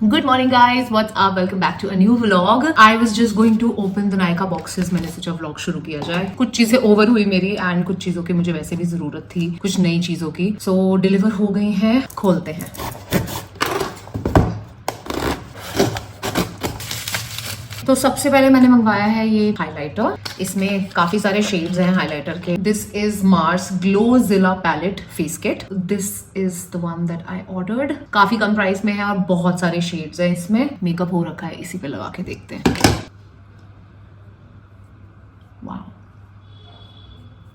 Good morning guys, what's up? Welcome back to a new vlog. I was just going to open the Nykaa boxes. मैंने सोचा vlog शुरू किया जाए. कुछ चीजें ओवर हुई मेरी एंड कुछ चीजों की मुझे वैसे भी जरूरत थी, कुछ नई चीजों की. सो डिलीवर हो गई हैं, खोलते हैं. तो सबसे पहले मैंने मंगवाया है ये हाइलाइटर. इसमें काफी सारे शेड्स हैं हाइलाइटर के. This is Mars Glowzilla palette face kit. This is the one that I ordered. काफी कम प्राइस में है और बहुत सारे शेड्स हैं इसमें. मेकअप हो रखा है, इसी पे लगा के देखते हैं. Wow,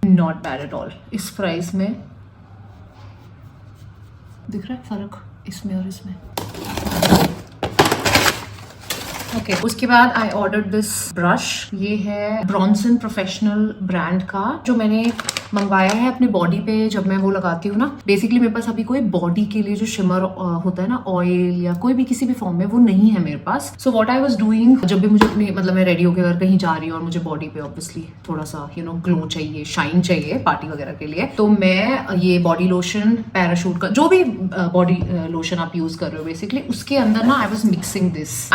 not bad at all. इस प्राइस में दिख रहा है फर्क इसमें और इसमें. ओके, उसके बाद आई ऑर्डर्ड दिस ब्रश. ये है ब्रॉन्सन प्रोफेशनल ब्रांड का, जो मैंने मंगवाया है अपनी बॉडी पे. जब मैं वो लगाती हूँ ना, बेसिकली मेरे पास अभी कोई बॉडी के लिए जो शिमर होता है ना, ऑयल या कोई भी किसी भी फॉर्म में, वो नहीं है मेरे पास. So what I was doing, जब भी मुझे अपनी मतलब मैं रेडी होकर अगर कहीं जा रही हूँ और मुझे बॉडी पे ऑब्वियसली थोड़ा सा ग्लो चाहिए, शाइन चाहिए पार्टी वगैरह के लिए, तो मैं ये बॉडी लोशन, पैराशूट का जो भी बॉडी लोशन आप यूज कर रहे हो बेसिकली, उसके अंदर ना I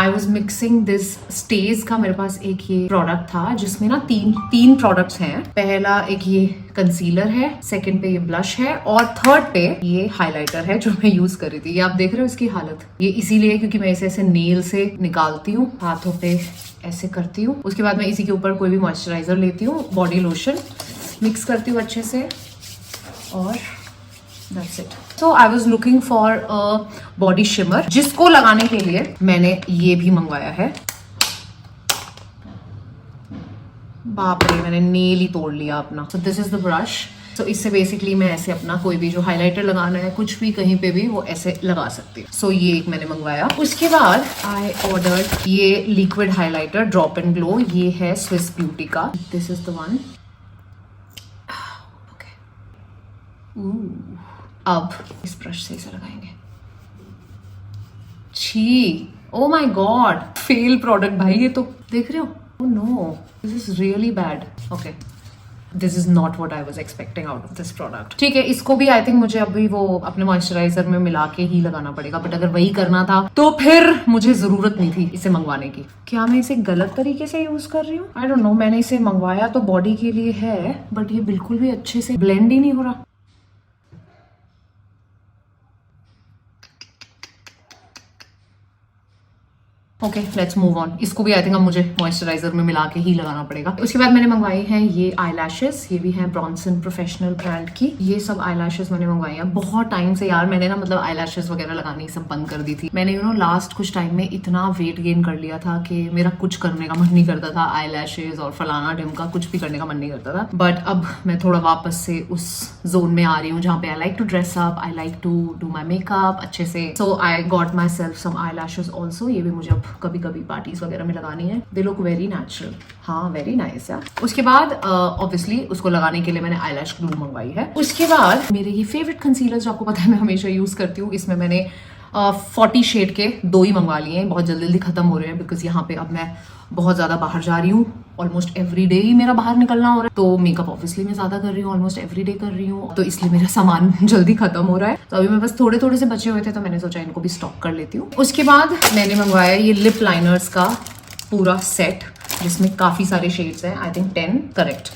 was mixing this stage का. मेरे पास एक ये प्रोडक्ट था जिसमें ना तीन प्रोडक्ट्स हैं. पहला एक ये कंसीलर है, सेकंड पे ये ब्लश है और थर्ड पे ये हाइलाइटर है जो मैं यूज कर रही थी. ये आप देख रहे हो इसकी हालत. ये इसीलिए क्योंकि मैं इसे ऐसे नेल से निकालती हूँ, हाथों पे ऐसे करती हूँ. उसके बाद मैं इसी के ऊपर कोई भी मॉइस्चराइजर लेती हूँ, बॉडी लोशन मिक्स करती हूँ अच्छे से और That's it. So I was looking for a body shimmer, जिसको लगाने के लिए मैंने ये भी मंगवाया है. बाप रे, मैंने नेल ही तोड़ लिया अपना. So this is the brush. So इससे बेसिकली मैं ऐसे अपना कोई भी जो हाइलाइटर लगाना है, कुछ भी कहीं पे भी वो ऐसे लगा सकती हूँ. So ये एक मैंने मंगवाया. उसके बाद I ordered ये liquid highlighter drop and glow. ये है स्विस ब्यूटी का. This is the one. Okay. अब इस ब्रश से इसे लगाएंगे. छी, oh my god, fail product भाई. ये तो देख रहे हो. Oh no, this is really bad. Okay, this is not what I was expecting out of this product. ठीक है, इसको भी आई थिंक मुझे अभी वो अपने मॉइस्चराइजर में मिला के ही लगाना पड़ेगा. बट अगर वही करना था तो फिर मुझे जरूरत नहीं थी इसे मंगवाने की. क्या मैं इसे गलत तरीके से यूज कर रही हूँ? I don't know. मैंने इसे मंगवाया तो बॉडी के लिए है, बट ये बिल्कुल भी अच्छे से ब्लेंड ही नहीं हो रहा. Okay, let's move on. इसको भी आई थिंक अब मुझे मॉइस्चराइजर में मिला के ही लगाना पड़ेगा. उसके बाद मैंने मंगवाई हैं ये आई लैशेस. ये भी हैं ब्रॉन्सन प्रोफेशनल ब्रांड की. ये सब आई लैशेस मैंने मंगवाई हैं बहुत टाइम से. यार मैंने ना मतलब आई लैशेस वगैरह लगानी सब बंद कर दी थी. मैंने लास्ट कुछ टाइम में इतना वेट गेन कर लिया था कि मेरा कुछ करने का मन नहीं करता था. आई लैशेस और फलाना ढिमका कुछ भी करने का मन नहीं करता था. बट अब मैं थोड़ा वापस से उस जोन में आ रही हूँ जहाँ पे I like to dress up, I like to do my makeup अच्छे से. So I got myself some eyelashes also. ये भी मुझे अब कभी कभी पार्टीज वगैरह में लगानी है. They look very natural. हाँ, वेरी नाइस यार. उसके बाद ऑब्वियसली उसको लगाने के लिए मैंने आईलैश ग्लू मंगवाई है. उसके बाद मेरे ये फेवरेट कंसीलर जो आपको पता है मैं हमेशा यूज करती हूँ. इसमें मैंने 40 शेड के 2 ही मंगवा लिए हैं. बहुत जल्दी जल्दी खत्म हो रहे हैं बिकॉज यहाँ पे अब मैं बहुत ज्यादा बाहर जा रही हूँ. ऑलमोस्ट एवरी डे ही मेरा बाहर निकलना हो रहा है. तो मेकअप ऑब्वियसली मैं ज्यादा कर रही हूँ, ऑलमोस्ट एवरी डे कर रही हूँ. तो इसलिए मेरा सामान जल्दी खत्म हो रहा है. तो अभी मेरे पास थोड़े थोड़े से बचे हुए थे तो मैंने सोचा इनको भी स्टॉक कर लेती हूँ. उसके बाद मैंने मंगवाया ये लिप लाइनर्स का पूरा सेट जिसमें काफी सारे शेड्स हैं. I think 10 correct.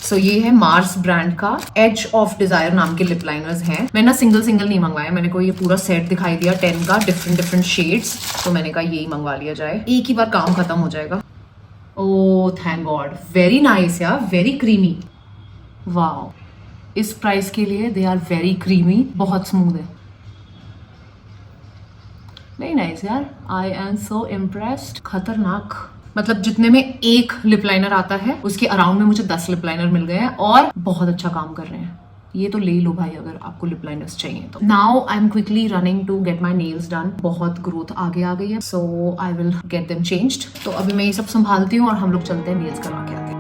सो ये है मार्स ब्रांड का एज ऑफ डिजायर नाम के लिप लाइनर्स हैं. मैंने ना सिंगल नहीं मंगवाया. मैंने को ये पूरा सेट दिखाई दिया 10 का, डिफरेंट शेड्स. तो मैंने कहा यही मंगवा लिया जाए, एक ही बार काम खत्म हो जाएगा. Oh thank God, very nice यार, वेरी क्रीमी. वाओ, इस प्राइस के लिए दे आर वेरी क्रीमी. बहुत स्मूथ है, वेरी नाइस यार. I am so impressed. खतरनाक. मतलब जितने में एक लिप लाइनर आता है उसके अराउंड में मुझे 10 लिप लाइनर मिल गए हैं और बहुत अच्छा काम कर रहे हैं. ये तो ले लो भाई अगर आपको लिप लाइनर्स चाहिए तो. Now I am quickly running to get my nails done. बहुत ग्रोथ आगे आ गई है. So I will get them changed. तो अभी मैं ये सब संभालती हूँ और हम लोग चलते हैं नेल्स करवा के आते हैं.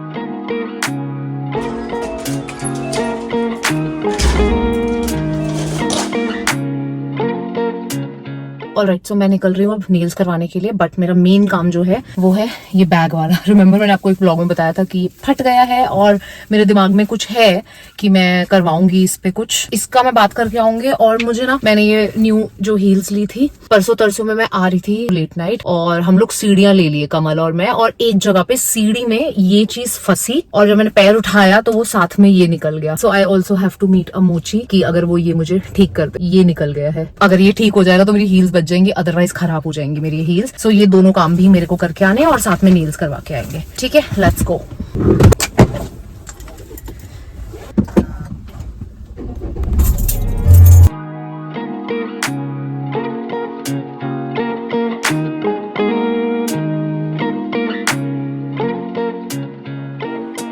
ऑलराइट, सो मैं निकल रही हूँ अब नेल्स करवाने के लिए, बट मेरा मेन काम जो है वो है ये बैग वाला। रिमेम्बर मैंने आपको एक ब्लॉग में बताया था कि फट गया है और मेरे दिमाग में कुछ है कि मैं करवाऊंगी इस पे कुछ, इसका मैं बात करके आऊंगी। और मुझे ना, मैंने ये न्यू जो हील्स ली थी परसों तरसों में, मैं आ रही थी लेट नाइट और हम लोग सीढ़ियां ले लिए कमल और मैं, और एक जगह पे सीढ़ी में ये चीज फंसी और जब मैंने पैर उठाया तो वो साथ में ये निकल गया। So I also have to meet a मोची कि अगर वो ये मुझे ठीक कर दे। ये निकल गया है, अगर ये ठीक हो जाएगा तो मेरी हील्स बच जाएंगी, अदरवाइज खराब हो जाएंगी मेरी हील्स। सो ये दोनों काम भी मेरे को करके आने और साथ में नील्स करवा के आएंगे। ठीक है, लेट्स गो।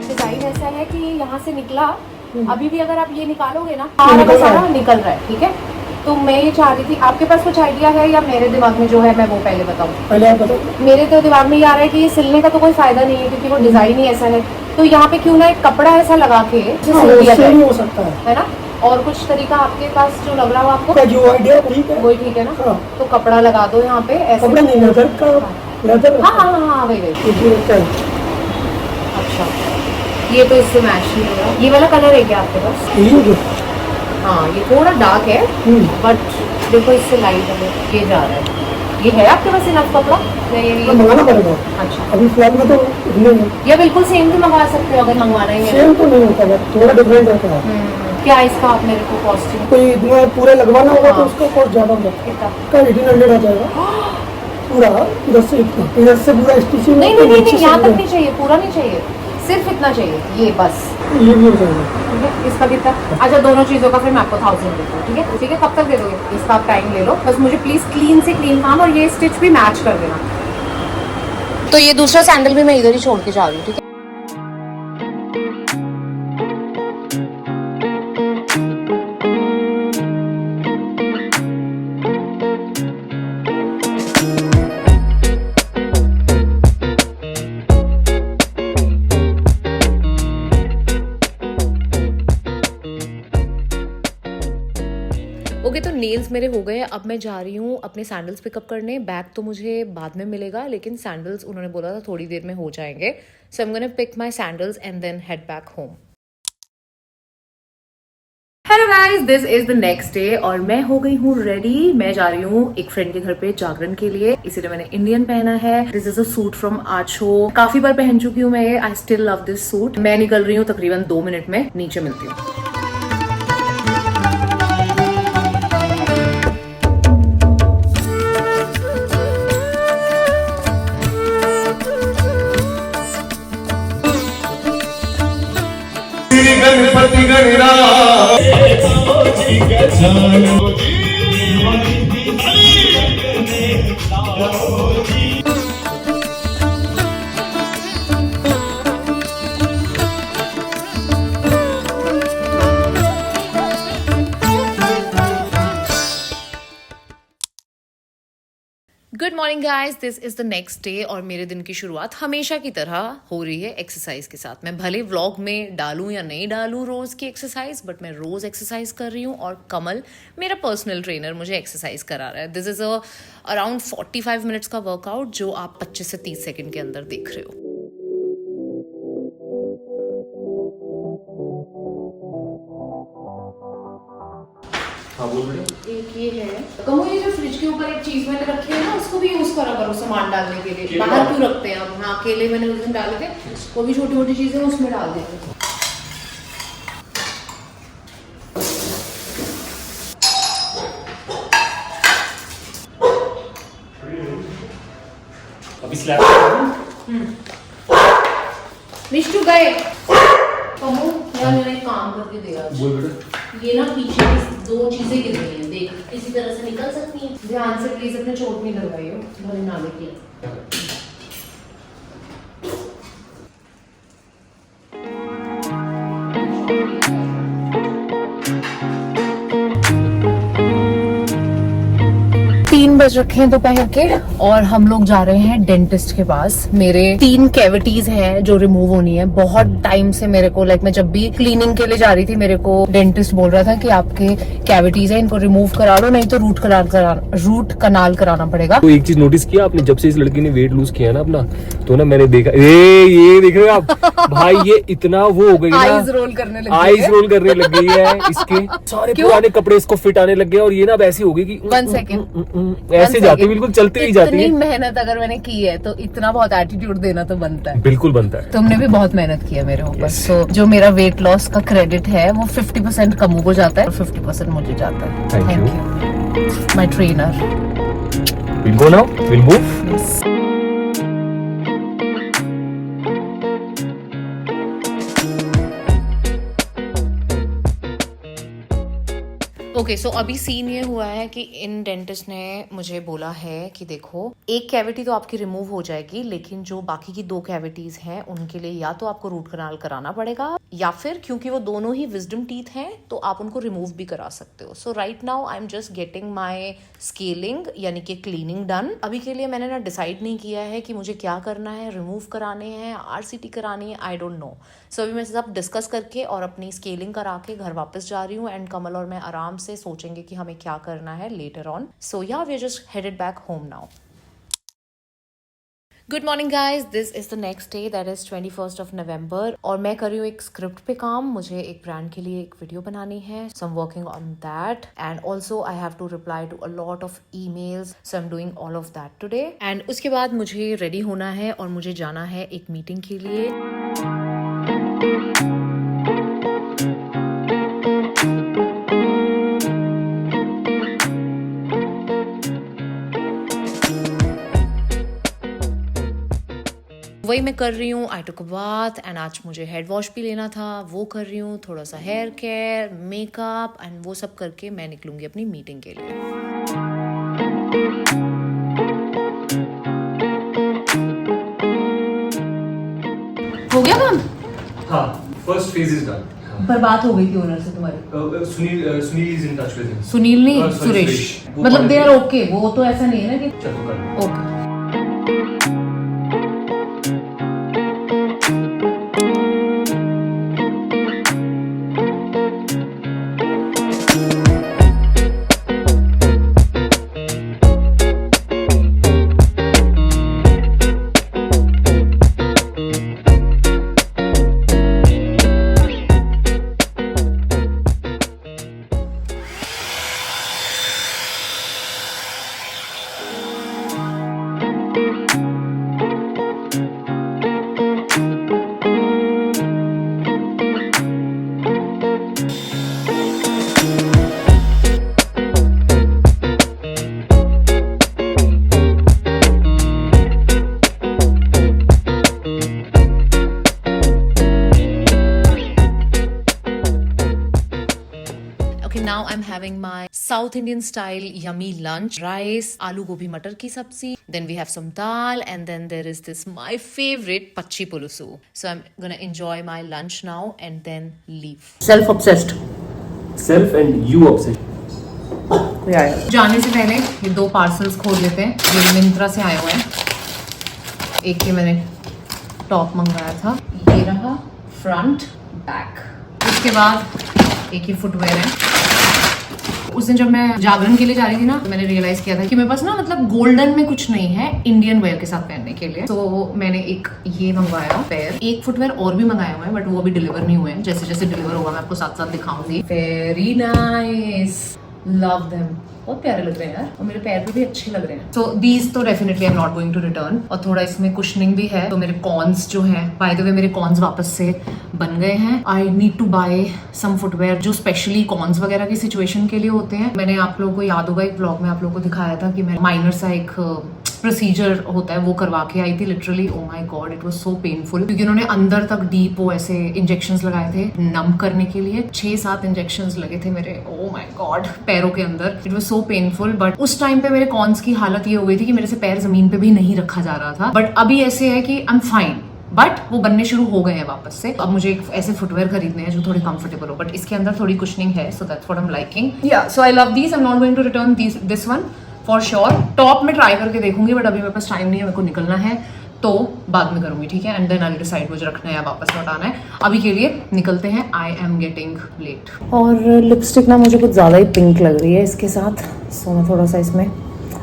डिजाइन ऐसा है कि यहाँ से निकला, अभी भी अगर आप ये निकालोगे ना, सारा निकल रहा है। ठीक है, तो मैं ये चाह रही थी, आपके पास कुछ आइडिया है या मेरे दिमाग में जो है मैं वो पहले बताऊं? पहले आप बताओ। मेरे तो दिमाग में ये आ रहा है कि ये सिलने का तो कोई फायदा नहीं है क्योंकि वो डिजाइन ही ऐसा है, तो यहाँ पे क्यों ना एक कपड़ा ऐसा लगा के सिल दिया जाए, हो सकता है ना? और कुछ तरीका आपके पास जो लग रहा हो आपको, जो आइडिया ठीक है, वही ठीक है ना? हाँ। तो कपड़ा लगा दो यहाँ पे ऐसे। कपड़ा नहीं, लेदर का, लेदर। हाँ हाँ हाँ, वही। अच्छा, ये तो इससे मैच नहीं हो रहा। ये वाला कलर है क्या आपके पास? हाँ, ये थोड़ा डार्क है बट देखो इससे लाइट है, ये जा रहा है। ये है आपके पास इनफ कपड़ा? मंगाना पड़ेगा। अच्छा, अभी फ्लैट में तो नहीं है। या बिल्कुल सेम भी मंगवा सकते हो अगर मंगवाना ही है। सेम तो नहीं होता है, थोड़ा डिफरेंट रहता है। क्या इसका आप मेरे को कॉस्टिंग? कोई इतना पूरे लगवाना होगा तो हाँ। उसका कॉस्ट ज्यादा होगा। कितना? का 1800 आ जाएगा पूरा, इधर से इधर से पूरा स्टिचिंग। नहीं नहीं नहीं, यहाँ तक नहीं चाहिए, पूरा नहीं चाहिए, सिर्फ इतना चाहिए, ये बस। ये भी हो जाएगा। ठीक है, इसका कितना? अच्छा, दोनों चीजों का फिर मैं आपको 1000 देती हूँ। ठीक है ठीक है, कब तक दे दोगे? इसका आप टाइम ले लो, बस मुझे प्लीज क्लीन से क्लीन काम, और ये स्टिच भी मैच कर देना। तो ये दूसरा सैंडल भी मैं इधर ही छोड़ के जा रही हूँ। ठीक है, ओके, तो नेल्स मेरे हो गए। अब मैं जा रही हूँ अपने सैंडल्स पिकअप करने। बैग तो मुझे बाद में मिलेगा, लेकिन सैंडल्स उन्होंने बोला था थोड़ी देर में हो जाएंगे। So I am gonna pick my sandals and then head back home. Hello guys, this is the next day और मैं हो गई हूँ रेडी। मैं जा रही हूँ एक फ्रेंड के घर पे जागरण के लिए, इसीलिए मैंने इंडियन पहना है। This is a suit from Aachho, काफी बार पहन चुकी हूँ मैं ये। I still love this suit. मैं निकल रही हूँ तकरीबन 2 मिनट में, नीचे मिलती हूँ। Ganpati good morning guys, this is the next day और मेरे दिन की शुरुआत हमेशा की तरह हो रही है एक्सरसाइज के साथ। मैं भले व्लॉग में डालूं या नहीं डालूं रोज की एक्सरसाइज, बट मैं रोज एक्सरसाइज कर रही हूँ और कमल मेरा पर्सनल ट्रेनर मुझे एक्सरसाइज करा रहा है। दिस इज अराउंड 45 मिनट्स का वर्कआउट जो आप 25 से 30 सेकेंड के अंदर देख रहे हो। एक ये है, कमो ये जो फ्रिज के ऊपर एक चीज मैंने रखी है ना, उसको भी यूज करा करो सामान डालने के लिए। बाहर क्यों रखते हैं हम? हाँ, केले मैंने उस दिन डाले थे, वो भी छोटी मोटी चीजें उसमें डाल देते। अभी स्लैब निष्ठू गए कमो यार, मैंने एक काम करके दिया। बोल बेटा। ये ना पीछे की 2 चीजें गिर रही हैं, देख इसी तरह से निकल सकती हैं। ध्यान से प्लीज, अपने चोट नहीं लगवाई हो, भले ना लगी। बज रखे हैं दोपहर के और हम लोग जा रहे हैं डेंटिस्ट के पास। मेरे 3 कैविटीज हैं जो रिमूव होनी है। बहुत टाइम से मेरे को मैं जब भी क्लीनिंग के लिए जा रही थी मेरे को डेंटिस्ट बोल रहा था कि आपके कैविटीज है, इनको रिमूव करा लो, नहीं तो रूट कनाल कराना पड़ेगा। तो एक चीज नोटिस किया आपने, जब से इस लड़की ने वेट लूज किया ना अपना, तो ना मैंने देखा ये देख रहे हो आप भाई, ये इतना वो हो गई ना, आईज रोल करने लग गई है इसके सारे पुराने कपड़े इसको फिट आने लग गए और ये ना ऐसी हो गई कि 1 सेकेंड ऐसे जाती, बिल्कुल चलती ही जाती है। इतनी मेहनत अगर मैंने की है तो इतना बहुत एटीट्यूड देना तो बनता है। बिल्कुल बनता है। तुमने भी बहुत मेहनत की है मेरे ऊपर। तो जो मेरा वेट लॉस का क्रेडिट है वो 50% कमू को जाता है और 50% मुझे जाता है। Thank you. My trainer. We'll go now. We'll move. Okay so अभी सीन ये हुआ है कि इन डेंटिस्ट ने मुझे बोला है कि देखो, एक कैविटी तो आपकी रिमूव हो जाएगी, लेकिन जो बाकी की 2 कैविटीज हैं उनके लिए या तो आपको रूट कनाल कराना पड़ेगा या फिर क्योंकि वो दोनों ही विजडम टीथ हैं तो आप उनको रिमूव भी करा सकते हो। So right now I am just getting my scaling यानी कि क्लीनिंग डन। अभी के लिए मैंने ना डिसाइड नहीं किया है कि मुझे क्या करना है, रिमूव कराने हैं, RCT करानी है, आई डोंट नो। सो अभी मैं सब डिस्कस करके और अपनी स्केलिंग करा के घर वापस जा रही हूँ एंड कमल और मैं आराम से सोचेंगे कि हमें क्या करना है letter on. So yeah we are just headed back home now. Good morning guys, this is the next day, that is 21st of November और मैं कर रही हूँ एक स्क्रिप्ट पे काम। मुझे एक ब्रांड के लिए एक वीडियो बनानी है, so I am working on that and also I have to reply to a lot of emails, so I am doing all of that today. And उसके बाद मुझे रेडी होना है और मुझे जाना है एक मीटिंग के लिए। वही मैं कर रही हूँ। आई टुक अ बाथ एंड आज मुझे हेड वॉश भी लेना था, वो कर रही हूँ, थोड़ा सा हेयर केयर, मेकअप एंड वो सब करके मैं निकलूंगी अपनी मीटिंग के लिए। हो गया काम? हाँ, फर्स्ट फेज इज डन। पर बात हो गई थी ओनर से तुम्हारी? Sunil is in touch with him. Sunil नहीं, sorry, सुरेश। वो मतलब दे आर ओके, वो तो ऐसा नहीं है ना कि चलो कर। Okay. Now I'm having my South Indian style yummy lunch. Rice, aloo gobi matar ki sabzi. Then we have some dal and then there is this my favorite pachi pulusu. So I'm gonna enjoy my lunch now and then leave. Self-obsessed. Self and you obsessed. जाने से पहले ये 2 parcels खोल लेते हैं। ये मिंत्रा से आए हुए हैं। एक ये मैंने टॉप मंगवाया था, ये रहा फ्रंट बैक। उसके बाद एक ही फुटवेयर है। उस दिन जब मैं जागरण के लिए जा रही थी ना, तो मैंने रियलाइज किया था कि मेरे पास ना मतलब गोल्डन में कुछ नहीं है इंडियन वेयर के साथ पहनने के लिए। तो मैंने एक ये मंगवाया पैर, एक फुटवेयर और भी मंगाया हुआ है बट वो अभी डिलीवर नहीं हुए हैं। जैसे जैसे डिलीवर होगा मैं आपको साथ साथ दिखाऊंगी। वेरी नाइस, लव देम, बहुत प्यारे लग रहे हैं यार और मेरे पैर पे भी अच्छे लग रहे हैं। सो दीज तो definitely I am not going to return. और थोड़ा इसमें कुशनिंग भी है, तो मेरे कॉर्न्स जो हैं, बाय द वे मेरे कॉर्न्स वापस से बन गए हैं। I need to buy some footwear जो स्पेशली कॉर्न्स वगैरह की सिचुएशन के लिए होते हैं। मैंने आप लोगों को याद होगा एक ब्लॉग में आप लोगों को दिखाया था कि मैं माइनर सा एक प्रोसीजर होता है वो करवा के आई थी। Literally O my God, it was so painful क्योंकि उन्होंने अंदर तक डीप वो ऐसे इंजेक्शंस लगाए थे नम करने के लिए। 6-7 इंजेक्शंस लगे थे मेरे, ओ माय गॉड, पैरों के अंदर। It was so painful. But उस टाइम पे मेरे कॉर्न्स की हालत ये हो गई थी कि मेरे से पैर जमीन पे भी नहीं रखा जा रहा था। बट अभी ऐसे है कि आई एम फाइन, बट वो बनने शुरू हो गए हैं वापस से। अब मुझे एक ऐसे फुटवेयर खरीदने हैं जो थोड़े कंफर्टेबल हो, बट इसके अंदर थोड़ी कुशनिंग है, so that's what I am liking. Yeah so I love these, I am not going to return this one. For sure. Top में ट्राई करके देखूंगी, बट अभी मेरे पास टाइम नहीं है, मेरे को निकलना है, तो बाद में करूंगी, ठीक है। एंड देन आई डिसाइड मुझे रखना है या वापस लौटाना है। अभी के लिए निकलते हैं, आई एम गेटिंग लेट। और लिपस्टिक ना मुझे कुछ ज़्यादा ही पिंक लग रही है इसके साथ, सो मैं थोड़ा सा इसमें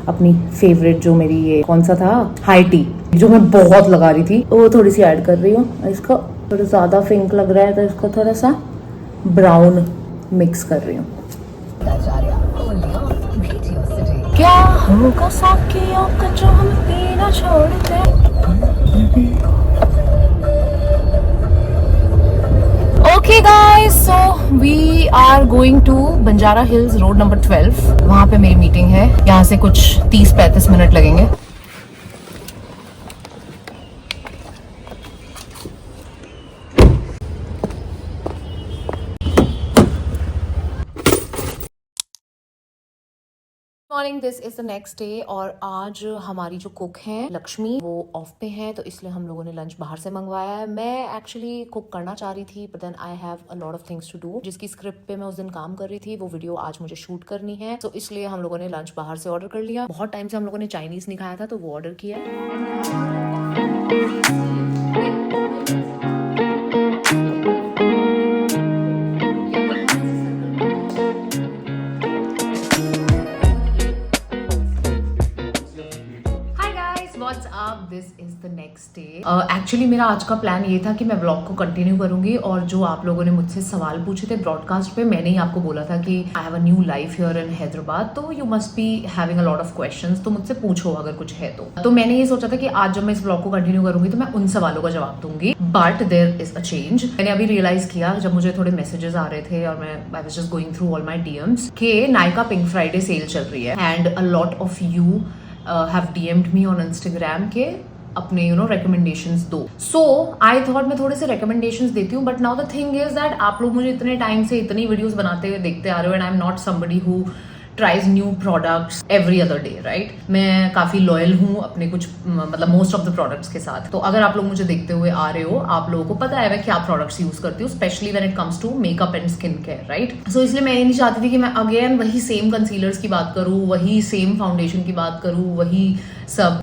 अपनी फेवरेट जो मेरी ये कौन सा था, हाई टी, जो मैं बहुत लगा रही थी, वो थोड़ी सी ऐड कर रही हूँ। इसका थोड़ा ज़्यादा पिंक लग रहा है तो इसको थोड़ा सा ब्राउन मिक्स कर रही हूँ। क्या होगा साकियों का जो हम पीना छोड़ते। Okay guys, so we are going to Banjara hills road number 12। वहाँ पे मेरी मीटिंग है, यहाँ से कुछ 30-35 मिनट लगेंगे। Morning, this is the next day. और आज हमारी जो कुक हैं लक्ष्मी, वो ऑफ पे हैं, तो इसलिए हम लोगों ने लंच बाहर से मंगवाया है। मैं एक्चुअली कुक करना चाह रही थी, but then I have a lot of things to do. जिसकी स्क्रिप्ट पे मैं उस दिन काम कर रही थी, वो वीडियो आज मुझे शूट करनी है, तो इसलिए हम लोगों ने लंच बाहर से ऑर्डर कर लिया। बहुत टाइम से हम लोगों ने चाइनीज नहीं खाया था, तो वो ऑर्डर किया। This is the next day. Actually मेरा आज का प्लान ये था कि मैं व्लॉग को कंटिन्यू करूंगी, और जो आप लोगों ने मुझसे सवाल पूछे थे ब्रॉडकास्ट पे, मैंने ही आपको बोला था कि I have a new life here in Hyderabad, तो you must be having a lot of questions, तो मुझसे पूछो अगर कुछ है तो मैंने ये सोचा था कि आज जब मैं इस व्लॉग को कंटिन्यू करूंगी तो मैं उन सवालों का जवाब दूंगी। But there is a change. मैंने अभी रियलाइज किया जब मुझे थोड़े मैसेजेस आ रहे थे और मैं was just going through all my DMs कि नायका पिंक फ्राइडे सेल चल रही है, and a lot of you have DMed me on Instagram के अपने रिकमेंडेशंस दो। सो आई थॉट मैं थोड़े से रिकमेंडेशंस देती हूँ, but now the thing is that आप लोग मुझे इतने टाइम से इतनी वीडियोस बनाते हुए देखते आ रहे हो, and I am not somebody who tries new products every other day, right. मैं काफी लॉयल हूँ अपने कुछ मतलब मोस्ट ऑफ द प्रोडक्ट्स के साथ। तो अगर आप लोग मुझे देखते हुए आ रहे हो, आप लोगों को पता है मैं क्या प्रोडक्ट्स यूज करती हूँ, specially when it comes to makeup and skin care, right. So इसलिए मैं ये नहीं चाहती थी कि मैं अगेन वही सेम कंसीलर्स की बात करूँ, वही सेम फाउंडेशन की बात करूँ, वही सब।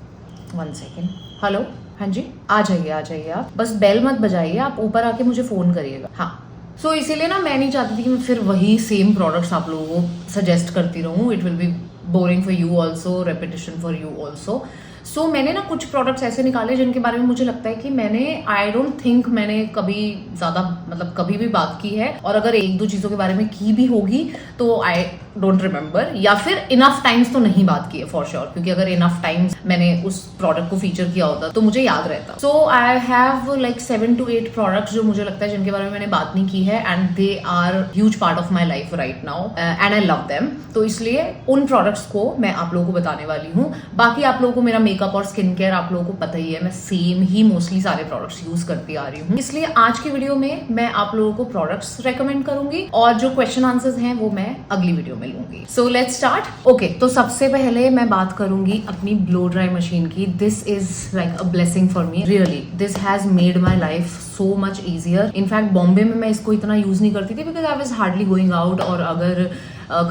1 सेकेंड, हेलो, हाँ जी, आ जाइए आप, बस बेल मत बजाइए, आप ऊपर आके मुझे फोन करिएगा। हाँ, सो इसीलिए ना मैं नहीं चाहती थी कि मैं फिर वही सेम प्रोडक्ट्स आप लोगों को सजेस्ट करती रहूँ। It will be boring for you also, repetition for you also. So मैंने ना कुछ प्रोडक्ट्स ऐसे निकाले जिनके बारे में मुझे लगता है कि आई डोंट थिंक मैंने कभी ज्यादा मतलब कभी भी बात की है, और अगर 1-2 चीजों के बारे में की भी होगी तो आई डोंट रिमेम्बर, या फिर इनफ टाइम्स तो नहीं बात की है फॉर श्योर, क्योंकि अगर इनफ टाइम्स मैंने उस प्रोडक्ट को फीचर किया होता तो मुझे याद रहता। So I have like 7 to 8 products जो मुझे लगता है जिनके बारे में मैंने बात नहीं की है, and they are huge part of my life right now, and I love them. तो इसलिए उन प्रोडक्ट्स को मैं आप लोगों को बताने वाली हूँ। बाकी आप लोगों को मेरा मेकअप और स्किन केयर आप लोगों को पता ही है, मैं सेम ही मोस्टली सारे प्रोडक्ट्स यूज करती आ रही हूँ। इसलिए आज की वीडियो में मैं आप लोगों को प्रोडक्ट्स रेकमेंड करूंगी, और जो क्वेश्चन आंसर्स हैं वो मैं अगली वीडियो में लूंगी। So let's start. ओके, तो सबसे पहले मैं बात करूंगी अपनी ब्लो ड्राई मशीन की। This is like a blessing for me, really. This has made my life so much easier. In fact Bombay में मैं इसको इतना यूज नहीं करती थी, because I was hardly going out, और अगर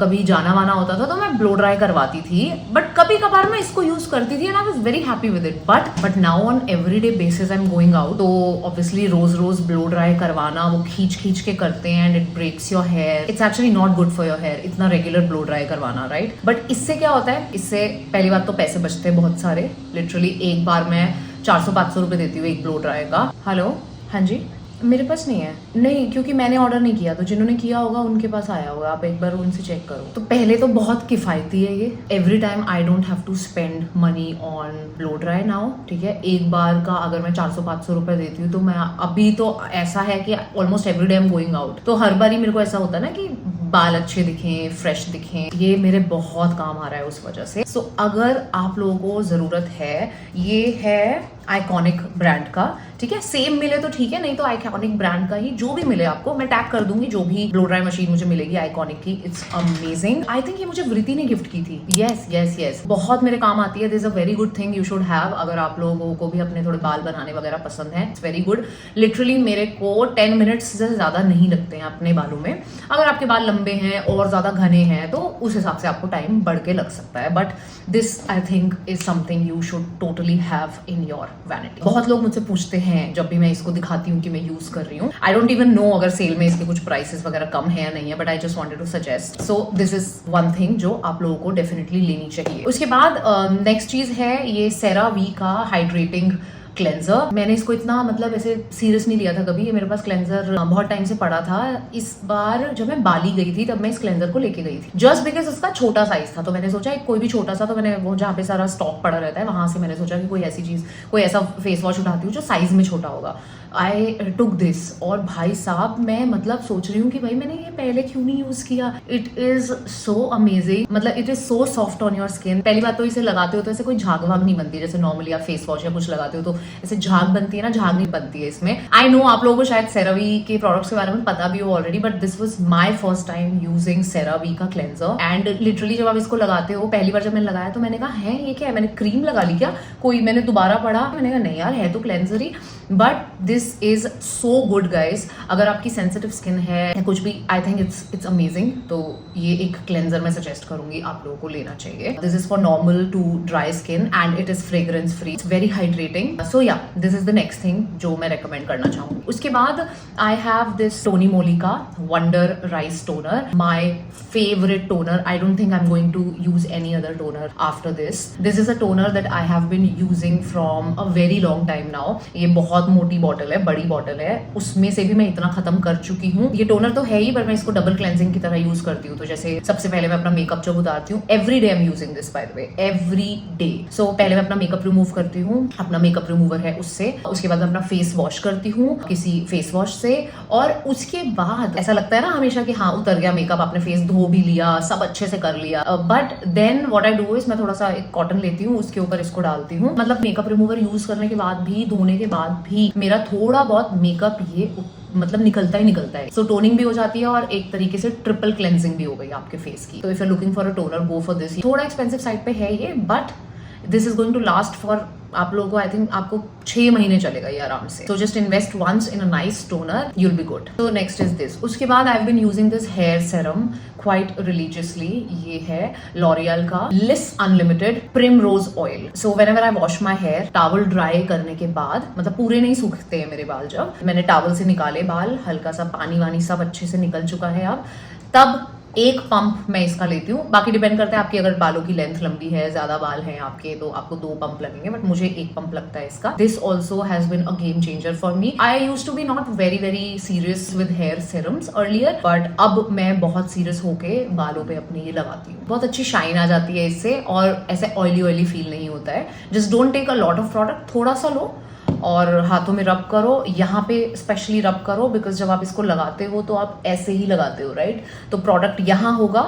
कभी जाना वाना होता था तो मैं ब्लो ड्राई करवाती थी, बट कभी कभार मैं इसको यूज करती थी, and I was very happy with it. But now on everyday basis I am going out, तो ऑब्वियसली रोज ब्लो ड्राई करवाना, वो खींच के करते हैं, and it breaks your hair. It's actually not good for your hair इतना regular blow dry करवाना, राइट। बट इससे क्या होता है, इससे पहली बात तो पैसे बचते हैं बहुत सारे। लिटरली एक बार मैं 400-500 रुपए देती हूँ एक ब्लो ड्राई का। हेलो, हाँ जी, मेरे पास नहीं है, नहीं, क्योंकि मैंने ऑर्डर नहीं किया, तो जिन्होंने किया होगा उनके पास आया होगा, आप एक बार उनसे चेक करो। तो पहले तो बहुत किफायती है ये, every time I don't have to spend money on blow dry now, ठीक है। एक बार का अगर मैं 400-500 रुपए देती हूँ, तो मैं अभी तो ऐसा है कि almost every day I am going out, तो हर बार ही मेरे को ऐसा होता है ना कि बाल अच्छे दिखें, फ्रेश दिखें, ये मेरे बहुत काम आ रहा है उस वजह से। सो अगर आप लोगों को जरूरत है, ये है आइकॉनिक ब्रांड का, ठीक है। सेम मिले तो ठीक है, नहीं तो आइकॉनिक ब्रांड का ही जो भी मिले आपको, मैं टैग कर दूंगी जो भी ब्लो ड्राई मशीन मुझे मिलेगी आइकॉनिक की। It's amazing. आई थिंक ये मुझे वृति ने गिफ्ट की थी। यस यस यस, बहुत मेरे काम आती है। This is a very good thing you should have, अगर आप लोगों को भी अपने थोड़े बाल बनाने वगैरह पसंद है। It's very good. लिटरली मेरे को 10 मिनट्स से ज्यादा नहीं लगते हैं अपने बालों में। अगर आपके बाल लंबे हैं और ज्यादा घने हैं तो उस हिसाब से आपको टाइम बढ़ के लग सकता है, but this I think is something you should totally have in your vanity. बहुत लोग मुझसे पूछते हैं जब भी मैं इसको दिखाती हूँ कि मैं यूज कर रही हूँ। आई डोंट इवन नो अगर सेल में इसके कुछ प्राइसेस वगैरह कम है या नहीं है, but I just wanted to suggest. So this is one thing जो आप लोगों को डेफिनेटली लेनी चाहिए। उसके बाद नेक्स्ट चीज है ये सेरावी का हाइड्रेटिंग क्लेंजर। मैंने इसको इतना मतलब ऐसे सीरियस नहीं लिया था कभी। ये मेरे पास क्लेंजर बहुत टाइम से पड़ा था। इस बार जब मैं बाली गई थी तब मैं इस क्लेंजर को लेके गई थी, जस्ट बिकॉज उसका छोटा साइज था। तो मैंने सोचा कोई भी छोटा सा, तो मैंने वो जहाँ पे सारा स्टॉक पड़ा रहता है वहां से मैंने सोचा कि कोई ऐसी चीज, कोई ऐसा फेस वॉश उठाती हूँ जो साइज में छोटा होगा। आई टुक दिस, और भाई साहब मैं मतलब सोच रही हूँ कि भाई मैंने ये पहले क्यों नहीं यूज किया। इट इज सो अमेजिंग, मतलब it is so soft on your skin. पहली बात तो इसे लगाते हो तो ऐसे कोई झाग वाग नहीं बनती, जैसे नॉर्मली आप फेस वॉश या कुछ लगाते हो तो ऐसे झाग बनती है ना, झाग नहीं बनती है इसमें। आई नो आप लोगों को शायद सेरावी के प्रोडक्ट्स के बारे में पता भी हो already, but this was my first time using CeraVe का क्लेंजर। एंड लिटरली जब आप इसको लगाते हो, पहली बार जब मैंने लगाया तो मैंने कहा है ये क्या है, मैंने क्रीम लगा ली क्या कोई। मैंने दोबारा पढ़ा, मैंने कहा नहीं यार है तो cleanser he, but this is so good guys. अगर आपकी सेंसिटिव स्किन है या कुछ भी, आई थिंक इट्स अमेजिंग। तो ये एक क्लेंजर मैं सजेस्ट करूंगी आप लोगों को लेना चाहिए। This is for normal to dry skin and it is fragrance free, it's very hydrating. So yeah this is the next thing जो मैं रेकमेंड करना चाहूंगी। उसके बाद I have this Tony Moly का wonder rice toner, my favourite toner. I don't think I am going to use any other toner after this. This is a toner that I have been using from a very long time now. ये बहुत मोटी bottle है, बड़ी bottle है, उसमें से भी मैं इतना खत्म कर चुकी हूँ। ये टोनर तो है ही, पर मैं इसको डबल क्लेंजिंग की तरह यूज करती हूँ। तो जैसे सबसे पहले मैं अपना मेकअप जब उतारती हूँ, every day I am using this by the way, every day. So पहले मैं अपना मेकअप रिमूव करती हूँ, अपना मेकअप रिमूवर है उससे। उसके बाद मैं अपना फेस वॉश करती हूँ किसी फेस वॉश से, और उसके बाद ऐसा लगता है ना हमेशा कि हाँ उतर गया मेकअप, आपने फेस धो भी लिया, सब अच्छे से कर लिया। But then what I do is मैं थोड़ा सा एक कॉटन लेती हूँ, उसके ऊपर इसको डालती हूँ। मतलब मेकअप रिमूवर यूज करने के बाद भी, धोने के बाद भी मेरा थोड़ा बहुत मेकअप ये मतलब निकलता ही निकलता है। सो टोनिंग भी हो जाती है और एक तरीके से ट्रिपल क्लेंजिंग भी हो गई आपके फेस की। तो if you are looking for a toner, go for this. थोड़ा एक्सपेंसिव साइड पे है ये, but this is going to last for आप लोगों को, आई थिंक आपको 6 महीने चलेगा ये आराम से। So just invest once in a nice toner, you will be good. So next is this. उसके बाद I have been using this hair serum quite religiously. ये है लॉरियल का Liss unlimited primrose oil. So whenever I wash my hair, towel dry करने के बाद, मतलब पूरे नहीं सूखते हैं मेरे बाल, जब मैंने टॉवल से निकाले बाल, हल्का सा पानी वानी सब अच्छे से निकल चुका है अब, तब एक पंप मैं इसका लेती हूँ। बाकी डिपेंड करता है आपकी, अगर बालों की लेंथ लंबी है, ज्यादा बाल हैं आपके, तो आपको 2 पंप लगेंगे, बट मुझे 1 पंप लगता है इसका। This also has been a game changer for me. I used to be not very very serious with hair serums earlier, but अब मैं बहुत सीरियस होके बालों पे अपने ये लगाती हूँ। बहुत अच्छी शाइन आ जाती है इससे, और ऐसे ऑयली ऑयली फील नहीं होता है। Just don't take a lot of product, थोड़ा सा लो और हाथों में रब करो, यहाँ पे स्पेशली रब करो, बिकॉज जब आप इसको लगाते हो तो आप ऐसे ही लगाते हो, राइट? तो प्रोडक्ट यहाँ होगा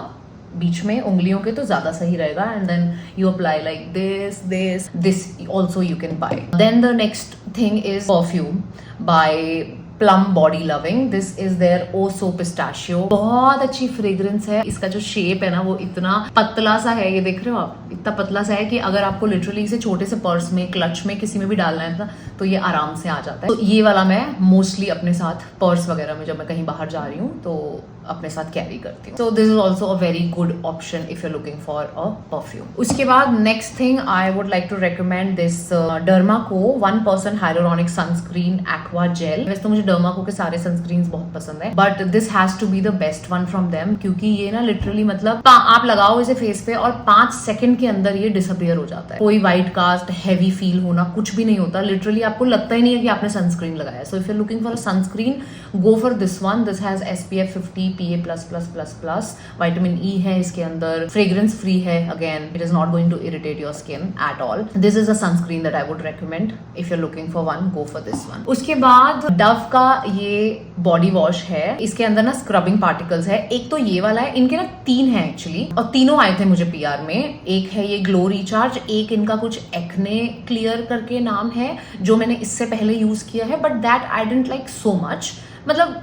बीच में उंगलियों के, तो ज्यादा सही रहेगा। And then you apply like this also you can buy. Then the next thing is perfume by Plum body loving. This is their oh so pistachio. बहुत अच्छी फ्रेग्रेंस है। इसका जो शेप है ना वो इतना पतला सा है, ये देख रहे हो आप, इतना पतला सा है कि अगर आपको लिटरली इसे छोटे से पर्स में, क्लच में, किसी में भी डालना है ना, तो ये आराम से आ जाता है। तो ये वाला मैं मोस्टली अपने साथ पर्स वगैरह में, जब मैं कहीं बाहर जा रही हूँ तो अपने साथ कैरी करती हूँ। So this is also a very good option if you are looking for a perfume. उसके बाद next thing I would like to recommend this Dermaco 1% hyaluronic sunscreen aqua gel. वैसे तो मुझे डर्माको के सारे सनस्क्रीन बहुत पसंद है, but this has to be the best one from them, क्योंकि ये ना लिटरली मतलब आप लगाओ इसे फेस पे और 5 सेकंड के अंदर ये डिसअपियर हो जाता है। कोई व्हाइट कास्ट, हैवी फील होना कुछ भी नहीं होता। लिटरली आपको लगता ही नहीं है कि आपने सनस्क्रीन लगाया। So if you are looking for a sunscreen, go for this one. This has SPF 50 PA++++, vitamin E है इसके अंदर, फ्रेग्रेंस फ्री है, again it is not going to irritate your skin at all. This is a sunscreen that I would recommend if you are looking for one, go for this one. उसके बाद Dove का ये body wash है, इसके अंदर ना scrubbing particles है. एक तो ये वाला है, इनके ना 3 है एक्चुअली, और तीनों आए थे मुझे PR में. एक है ये ग्लो रिचार्ज, एक इनका कुछ एक्ने क्लियर करके नाम है जो मैंने इससे पहले यूज किया है, but that I didn't like so much. मतलब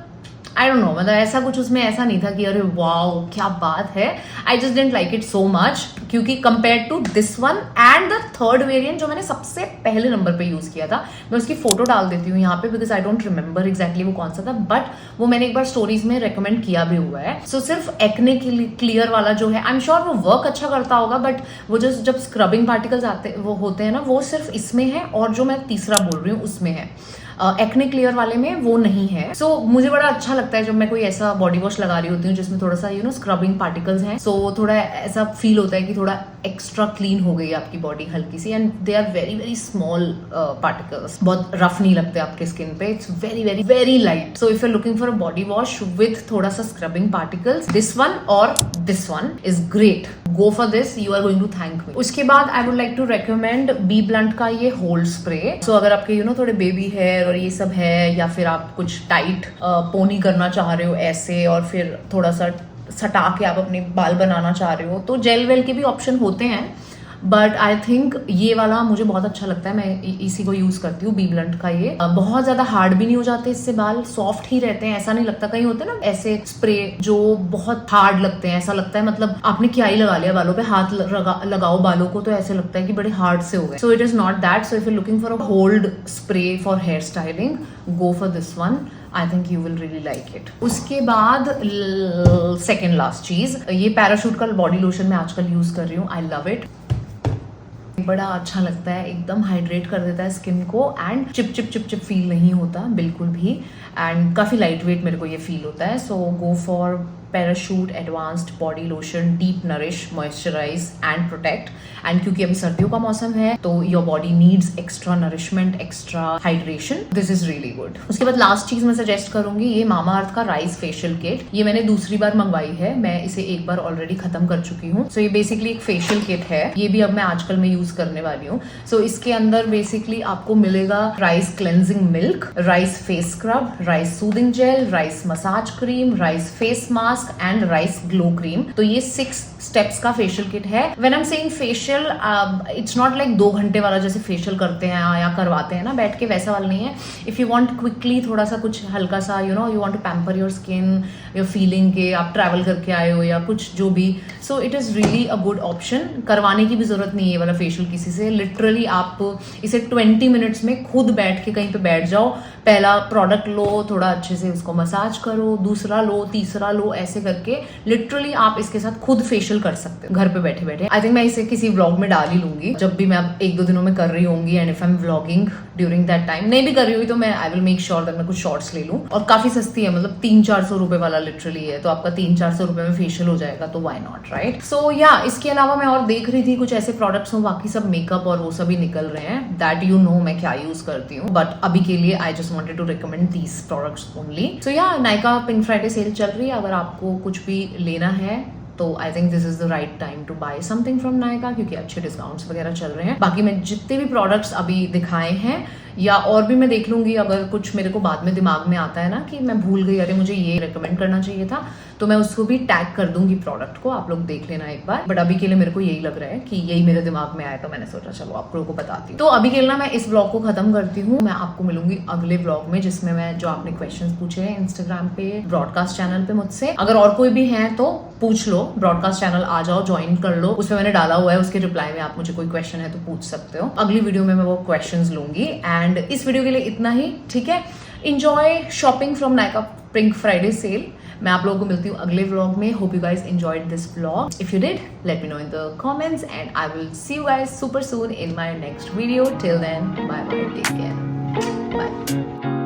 आई डोंट नो, मतलब ऐसा कुछ उसमें ऐसा नहीं था कि अरे वाओ क्या बात है. I just didn't like it so much, क्योंकि compare to this one and the third variant जो मैंने सबसे पहले नंबर पे यूज किया था, मैं उसकी फोटो डाल देती हूँ यहाँ पे because I don't remember exactly वो कौन सा था, बट वो मैंने एक बार स्टोरीज में रेकमेंड किया भी हुआ है. सो सिर्फ एक्ने के लिए क्लियर वाला जो है, आई एम श्योर वो वर्क अच्छा करता होगा, बट वो जब स्क्रबिंग पार्टिकल्स आते वो होते हैं ना, वो सिर्फ इसमें है, और जो मैं तीसरा बोल रही हूँ उसमें है. एक्ने क्लियर वाले में वो नहीं है. सो मुझे बड़ा अच्छा लगता है जब मैं कोई ऐसा बॉडी वॉश लगा रही होती हूँ जिसमें थोड़ा सा स्क्रबिंग पार्टिकल्स हैं. सो थोड़ा ऐसा फील होता है कि थोड़ा एक्स्ट्रा क्लीन हो गई आपकी बॉडी हल्की सी, and they are very very small particles. बहुत रफ नहीं लगते आपके स्किन पे, it's very very very light. So if you are looking for a body wash with थोड़ा सा स्क्रबिंग पार्टिकल्स, दिस वन और this one is great. Go for this, you are going to thank me. उसके बाद I would like to recommend be blunt का ये hold spray. सो अगर आपके थोड़े बेबी हेयर और ये सब है, या फिर आप कुछ टाइट पोनी करना चाह रहे हो ऐसे, और फिर थोड़ा सा सटा के आप अपने बाल बनाना चाह रहे हो, तो जेल वेल के भी ऑप्शन होते हैं, बट आई थिंक ये वाला मुझे बहुत अच्छा लगता है. मैं इसी को यूज करती हूँ, बी ब्लंट का. ये बहुत ज्यादा हार्ड भी नहीं हो जाते इससे, बाल सॉफ्ट ही रहते हैं, ऐसा नहीं लगता. कहीं होते हैं ना ऐसे स्प्रे जो बहुत हार्ड लगते हैं, ऐसा लगता है मतलब आपने क्या ही लगा लिया बालों पे, हाथ लगाओ बालों को तो ऐसे लगता है कि बड़े हार्ड से हो गए. So it is not that. So if you looking for a hold spray for hair styling, go for this one. I think you will really like it. उसके बाद सेकेंड लास्ट चीज, ये पैराशूट का body lotion मैं आजकल use कर रही हूँ. I love it. बड़ा अच्छा लगता है, एकदम हाइड्रेट कर देता है स्किन को, and chip chip chip chip feel नहीं होता बिल्कुल भी, एंड काफी लाइट वेट मेरे को ये फील होता है. So go for Parachute advanced body lotion, deep nourish, moisturise and protect. And क्योंकि अभी सर्दियों का मौसम है तो your body needs extra nourishment, extra hydration. This is really good. उसके बाद लास्ट चीज मैं सजेस्ट करूंगी, ये मामा अर्थ का राइस फेशियल किट. ये मैंने दूसरी बार मंगवाई है, मैं इसे एक बार ऑलरेडी खत्म कर चुकी हूँ. सो ये बेसिकली एक फेशियल किट है, ये भी अब मैं आजकल में यूज करने वाली हूँ. सो इसके अंदर बेसिकली आपको मिलेगा rice cleansing milk, rice face scrub, rice soothing gel, rice massage cream, rice face mask and rice glow cream. तो ये 6 स्टेप्स का फेशियल किट है. When I am saying facial, it's not like 2 घंटे वाला जैसे facial करते हैं या करवाते हैं ना बैठ के, वैसा वाला नहीं है. इफ यू वांट क्विकली थोड़ा सा कुछ हल्का सा you want to pamper your skin, your feeling के आप ट्रैवल करके आए हो या कुछ जो भी, सो it is really a good option. करवाने की भी जरूरत नहीं है ये वाला फेशियल किसी से. लिटरली आप इसे 20 मिनट्स में खुद बैठ के कहीं पे बैठ जाओ, पहला प्रोडक्ट लो, थोड़ा अच्छे से उसको मसाज करो, दूसरा लो, तीसरा लो, ऐसे करके लिटरली आप इसके साथ खुद फेशियल कर सकते हो घर पे बैठे बैठे. आई थिंक मैं इसे किसी व्लॉग में डाल ही लूंगी जब भी मैं अब 1-2 दिनों में कर रही होंगी, and if I am vlogging during that time. नहीं भी कर रही हुई तो मैं I will make sure that मैं कुछ शॉर्ट्स ले लूं. और काफी सस्ती है, मतलब 300-400 रुपए वाला लिटरली है, तो आपका 300-400 रुपए में फेशियल हो जाएगा, तो व्हाई नॉट, राइट. सो या इसके अलावा मैं और देख रही थी कुछ ऐसे प्रोडक्ट्स हो, बाकी सब मेकअप और वो सभी निकल रहे हैं, दैट मैं क्या यूज करती हूँ, बट अभी के लिए I just wanted to recommend these products only. So yeah Nykaa pink Friday sale चल रही है, अगर आपको कुछ भी लेना है तो I think this is the right time to buy something from Nykaa, क्योंकि अच्छे डिस्काउंट्स वगैरह चल रहे हैं. बाकी मैं जितने भी प्रोडक्ट्स अभी दिखाए हैं या और भी मैं देख लूंगी, अगर कुछ मेरे को बाद में दिमाग में आता है ना कि मैं भूल गई, अरे मुझे ये रेकमेंड करना चाहिए था, तो मैं उसको भी टैग कर दूंगी प्रोडक्ट को, आप लोग देख लेना एक बार. बट अभी के लिए मेरे को यही लग रहा है कि यही मेरे दिमाग में आया, तो मैंने सोचा चलो आप लोगों को बताती हूँ. तो अभी के लिए ना मैं इस ब्लॉग को खत्म करती हूँ. मैं आपको मिलूंगी अगले ब्लॉग में, जिसमें मैं जो आपने क्वेश्चंस पूछे हैं इंस्टाग्राम पे, ब्रॉडकास्ट चैनल पे मुझसे, अगर और कोई भी है तो पूछ लो. ब्रॉडकास्ट चैनल आ जाओ, ज्वाइन कर लो, उसमें मैंने डाला हुआ है, उसके रिप्लाई में आप मुझे कोई क्वेश्चन है तो पूछ सकते हो. अगली वीडियो में मैं वो क्वेश्चंस लूंगी. एंड इस वीडियो के लिए इतना ही, ठीक है. Enjoy shopping from Nykaa pink Friday sale. मैं आप लोगों को मिलती हूँ अगले व्लॉग में. Hope you guys enjoyed this vlog. If you did, let me know in the comments, and I will see you guys super soon in my next video. Till then, bye bye, take care, bye.